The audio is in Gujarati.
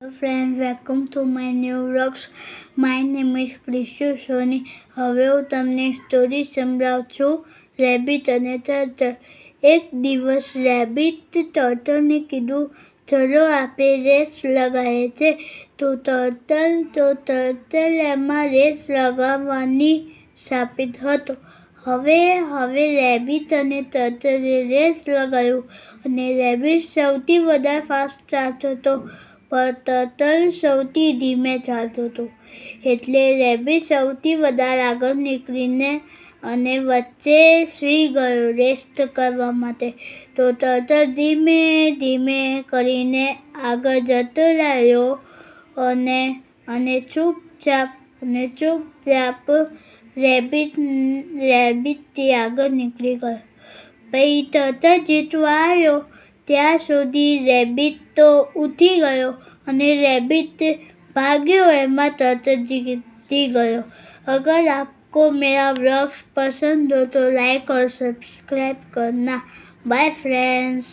Hello friends, welcome to my new vlogs. My name is Krishu Soni. હવે હું તમને સ્ટોરી સંભળાવું છું રેબિટ અને ટર્ટલ. એક દિવસ રેબિટ ટર્ટલને કીધું, ચલો આપણે રેસ લગાવીએ છે. તો ટર્ટલ એમાં રેસ લગાવવાની સ્થાપિત હતો. હવે રેબિટ અને ટર્ટલે રેસ લગાવ્યું અને રેબિટ સૌથી વધારે ફાસ્ટ ચાલતો હતો, પણ ટર્ટલ સૌથી ધીમે ચાલતો હતો. એટલે રેબિટ સૌથી વધારે આગળ નીકળીને અને વચ્ચે સૂઈ ગયો રેસ કરવા માટે. તો ટર્ટલ ધીમે ધીમે કરીને આગળ જતો રહ્યો અને ચૂપચાપ રેબિટથી આગળ નીકળી ગયો. પછી ટર્ટલ જીતવા આવ્યો ત્યાં સુધી રેબિટ તો ઉઠી ગયો અને રેબિટ ભાગ્યો એમાં टर्टल जीती गयो. अगर आपको मेरा व्लॉग्स पसंद हो तो लाइक और सब्सक्राइब करना. Bye friends.